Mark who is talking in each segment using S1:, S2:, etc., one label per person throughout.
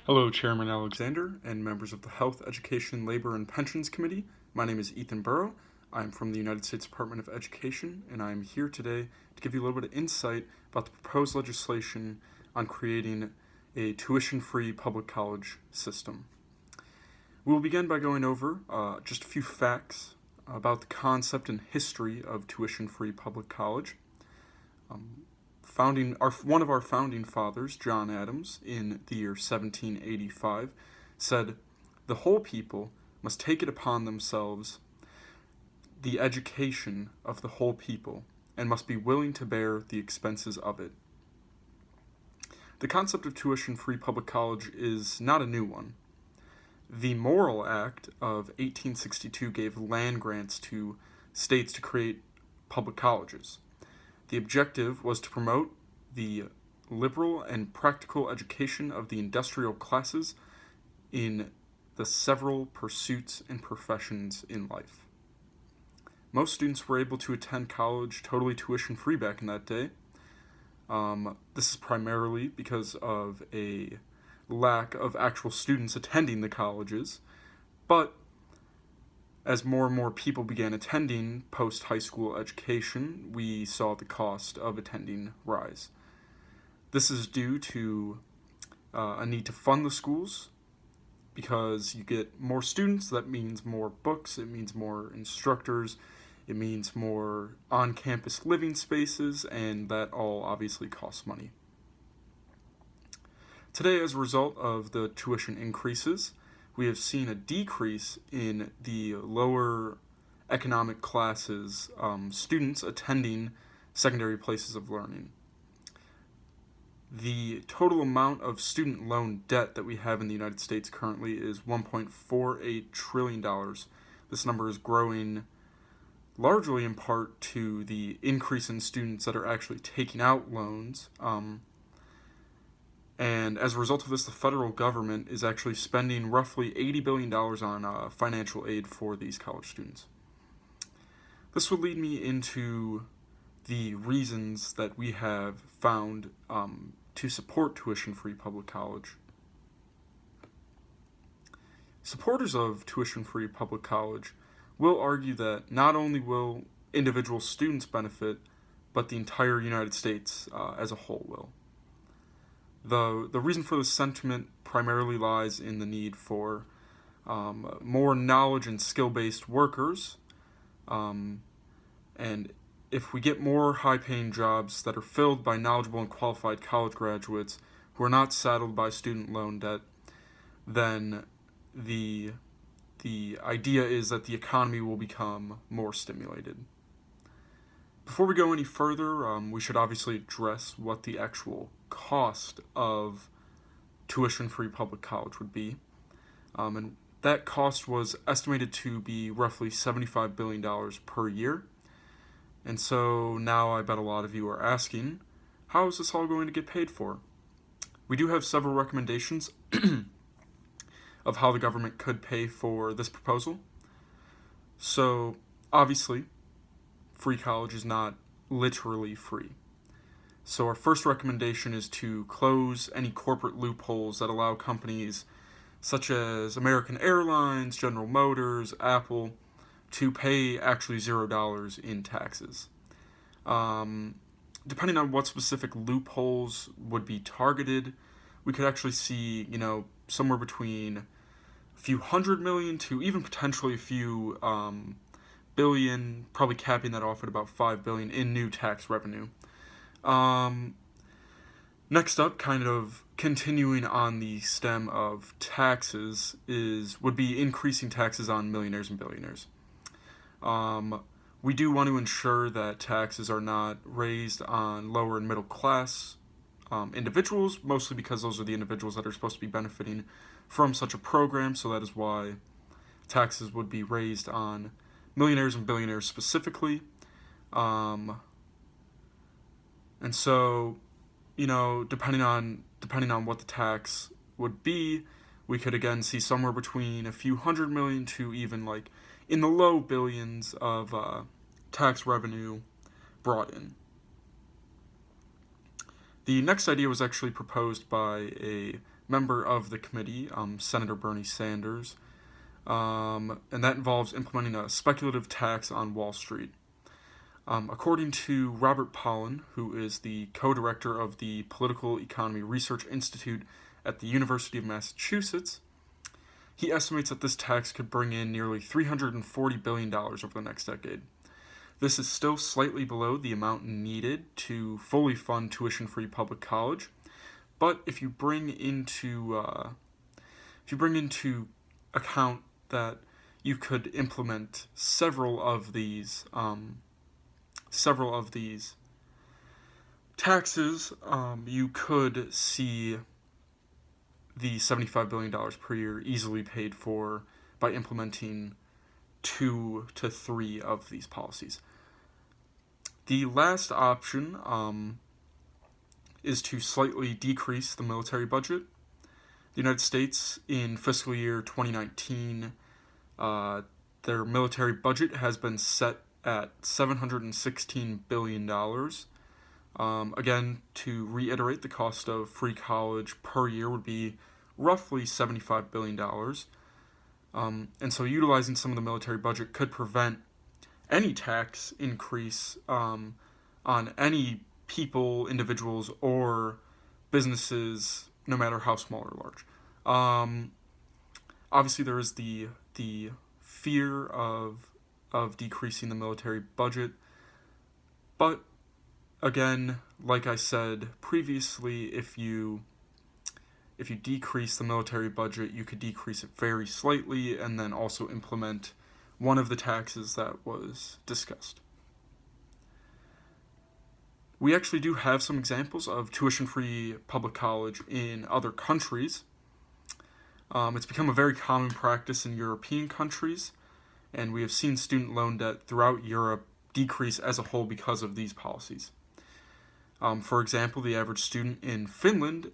S1: Hello, Chairman Alexander and members of the Health, Education, Labor, and Pensions Committee. My name is Ethan Burrow. I'm from the United States Department of Education, and I'm here today to give you a little bit of insight about the proposed legislation on creating a tuition-free public college system. We will begin by going over just a few facts about the concept and history of tuition-free public college. One of our founding fathers, John Adams, in the year 1785, said, "The whole people must take it upon themselves the education of the whole people, and must be willing to bear the expenses of it." The concept of tuition-free public college is not a new one. The Morrill Act of 1862 gave land grants to states to create public colleges. The objective was to promote the liberal and practical education of the industrial classes in the several pursuits and professions in life. Most students were able to attend college totally tuition-free back in that day. This is primarily because of a lack of actual students attending the colleges, but as more and more people began attending post-high school education, we saw the cost of attending rise. This is due to a need to fund the schools, because you get more students, that means more books, it means more instructors, it means more on-campus living spaces, and that all obviously costs money. Today, as a result of the tuition increases, we have seen a decrease in the lower economic classes students attending secondary places of learning. The total amount of student loan debt that we have in the United States currently is $1.48 trillion. This number is growing largely in part to the increase in students that are actually taking out loans. And as a result of this, the federal government is actually spending roughly $80 billion on financial aid for these college students. This would lead me into the reasons that we have found to support tuition-free public college. Supporters of tuition-free public college will argue that not only will individual students benefit, but the entire United States as a whole will. The reason for this sentiment primarily lies in the need for more knowledge and skill-based workers, and if we get more high-paying jobs that are filled by knowledgeable and qualified college graduates who are not saddled by student loan debt, then the idea is that the economy will become more stimulated. Before we go any further, we should obviously address what the actual cost of tuition-free public college would be. And that cost was estimated to be roughly $75 billion per year. And so now I bet a lot of you are asking, how is this all going to get paid for? We do have several recommendations of how the government could pay for this proposal. So, obviously, free college is not literally free. So our first recommendation is to close any corporate loopholes that allow companies such as American Airlines, General Motors, Apple to pay actually $0 in taxes. Depending on what specific loopholes would be targeted, we could actually see, somewhere between a few hundred million to even potentially a few billion, probably capping that off at about $5 billion in new tax revenue. Next up, kind of continuing on the stem of taxes, would be increasing taxes on millionaires and billionaires. We do want to ensure that taxes are not raised on lower and middle class individuals, mostly because those are the individuals that are supposed to be benefiting from such a program, so that is why taxes would be raised on millionaires and billionaires specifically. And so, depending on what the tax would be, we could again see somewhere between a few hundred million to even like in the low billions of tax revenue brought in. The next idea was actually proposed by a member of the committee, Senator Bernie Sanders, and that involves implementing a speculative tax on Wall Street. According to Robert Pollin, who is the co-director of the Political Economy Research Institute at the University of Massachusetts, he estimates that this tax could bring in nearly $340 billion over the next decade. This is still slightly below the amount needed to fully fund tuition-free public college, but if you bring into account that you could implement several of these taxes, you could see the $75 billion per year easily paid for by implementing 2 to 3 of these policies. The last option is to slightly decrease the military budget. The United States, in fiscal year 2019, their military budget has been set at $716 billion. Again, to reiterate, the cost of free college per year would be roughly $75 billion. And so utilizing some of the military budget could prevent any tax increase on any people, individuals, or businesses, no matter how small or large. Obviously, there is the fear of decreasing the military budget, but again, like I said previously, if you decrease the military budget, you could decrease it very slightly and then also implement one of the taxes that was discussed. We actually do have some examples of tuition-free public college in other countries. It's become a very common practice in European countries, and we have seen student loan debt throughout Europe decrease as a whole because of these policies. For example, the average student in Finland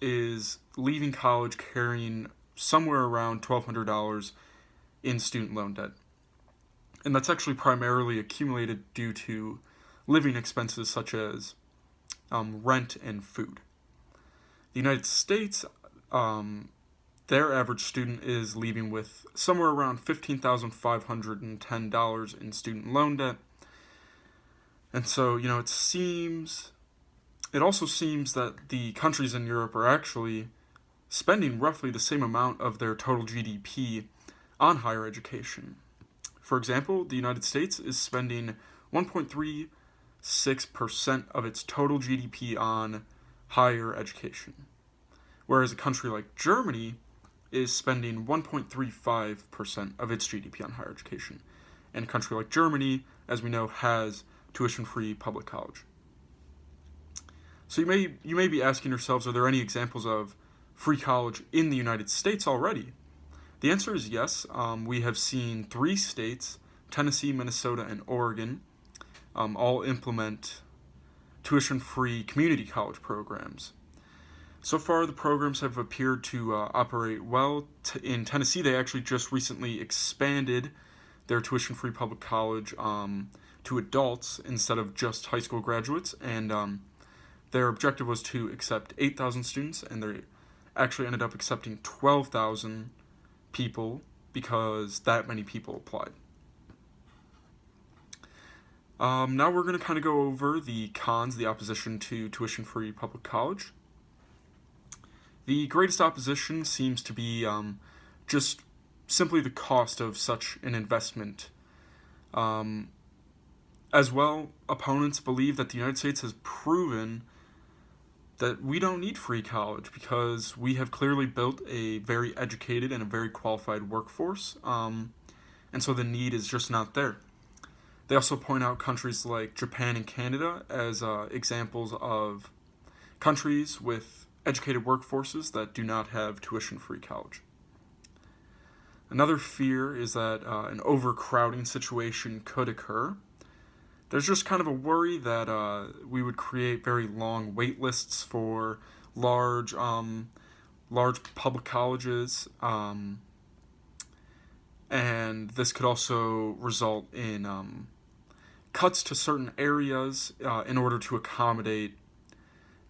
S1: is leaving college carrying somewhere around $1,200 in student loan debt. And that's actually primarily accumulated due to living expenses such as rent and food. The United States, their average student is leaving with somewhere around $15,510 in student loan debt. And so, it also seems that the countries in Europe are actually spending roughly the same amount of their total GDP on higher education. For example, the United States is spending 1.36% of its total GDP on higher education, whereas a country like Germany is spending 1.35% of its GDP on higher education. And a country like Germany, as we know, has tuition-free public college. So you may be asking yourselves, are there any examples of free college in the United States already? The answer is yes. We have seen 3 states, Tennessee, Minnesota, and Oregon, all implement tuition-free community college programs. So far, the programs have appeared to operate well. In Tennessee, they actually just recently expanded their tuition-free public college to adults instead of just high school graduates, and their objective was to accept 8,000 students, and they actually ended up accepting 12,000 people because that many people applied. Now we're going to kind of go over the cons, the opposition to tuition-free public college. The greatest opposition seems to be just simply the cost of such an investment. As well, opponents believe that the United States has proven that we don't need free college because we have clearly built a very educated and a very qualified workforce, and so the need is just not there. They also point out countries like Japan and Canada as examples of countries with educated workforces that do not have tuition-free college. Another fear is that an overcrowding situation could occur. There's just kind of a worry that we would create very long wait lists for large public colleges, and this could also result in cuts to certain areas in order to accommodate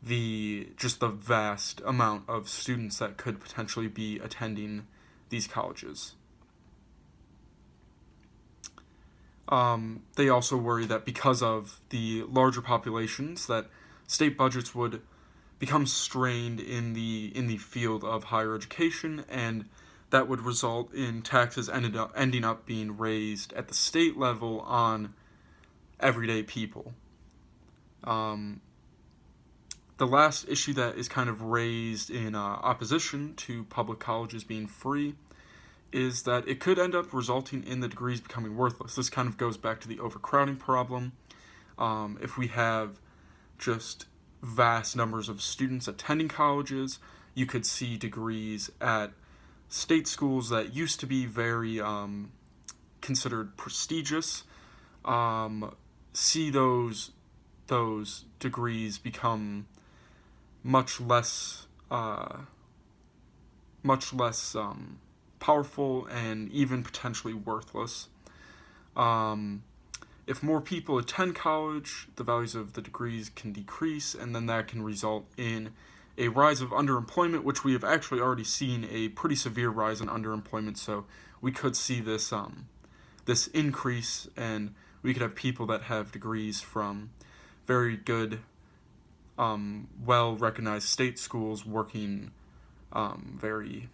S1: the vast amount of students that could potentially be attending these colleges. They also worry that because of the larger populations, that state budgets would become strained in the field of higher education, and that would result in taxes ending up being raised at the state level on everyday people. The last issue that is kind of raised in opposition to public colleges being free is that it could end up resulting in the degrees becoming worthless. This kind of goes back to the overcrowding problem. If we have just vast numbers of students attending colleges, you could see degrees at state schools that used to be very considered prestigious, see those degrees become much less powerful and even potentially worthless. If more people attend college, the values of the degrees can decrease, and then that can result in a rise of underemployment, which we have actually already seen a pretty severe rise in underemployment. So we could see this increase, and we could have people that have degrees from very good, well-recognized state schools working very,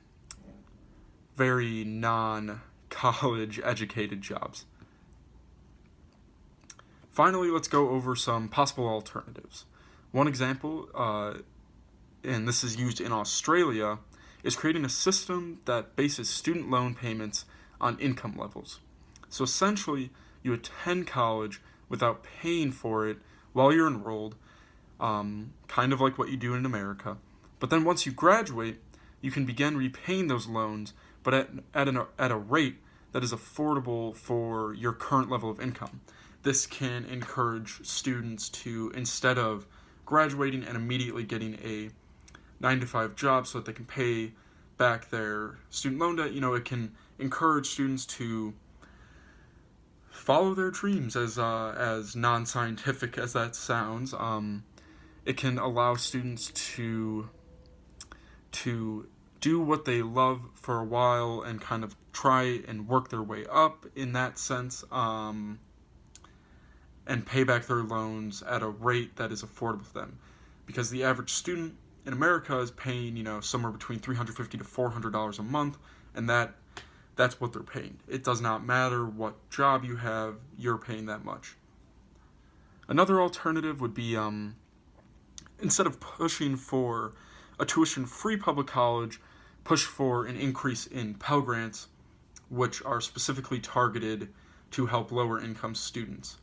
S1: very non-college educated jobs. Finally, let's go over some possible alternatives. One example, and this is used in Australia, is creating a system that bases student loan payments on income levels. So essentially, you attend college without paying for it while you're enrolled, kind of like what you do in America. But then once you graduate, you can begin repaying those loans, but at a rate that is affordable for your current level of income. This can encourage students to, instead of graduating and immediately getting a 9-to-5 job so that they can pay back their student loan debt, it can encourage students to follow their dreams, as non-scientific as that sounds. It can allow students to do what they love for a while and kind of try and work their way up in that sense, and pay back their loans at a rate that is affordable to them. Because the average student in America is paying, somewhere between $350 to $400 a month, and that's what they're paying. It does not matter what job you have, you're paying that much. Another alternative would be, instead of pushing for a tuition-free public college, push for an increase in Pell Grants, which are specifically targeted to help lower-income students.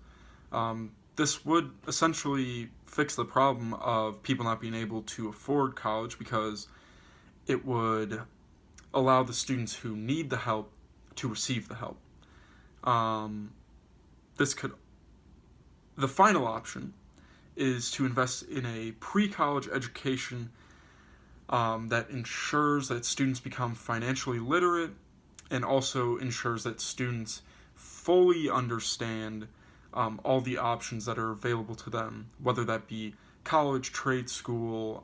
S1: This would essentially fix the problem of people not being able to afford college, because it would allow the students who need the help to receive the help. The final option is to invest in a pre-college education that ensures that students become financially literate, and also ensures that students fully understand all the options that are available to them, whether that be college, trade school,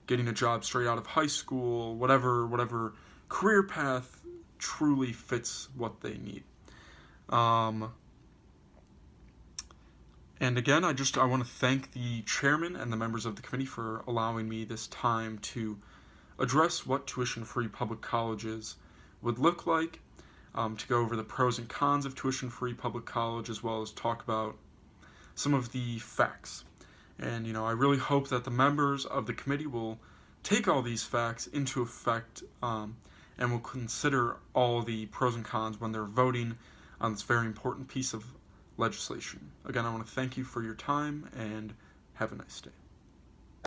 S1: getting a job straight out of high school, whatever career path truly fits what they need. And again, I want to thank the chairman and the members of the committee for allowing me this time to address what tuition-free public colleges would look like, to go over the pros and cons of tuition-free public college, as well as talk about some of the facts. And, I really hope that the members of the committee will take all these facts into effect, and will consider all the pros and cons when they're voting on this very important piece of legislation. Again, I want to thank you for your time, and have a nice day.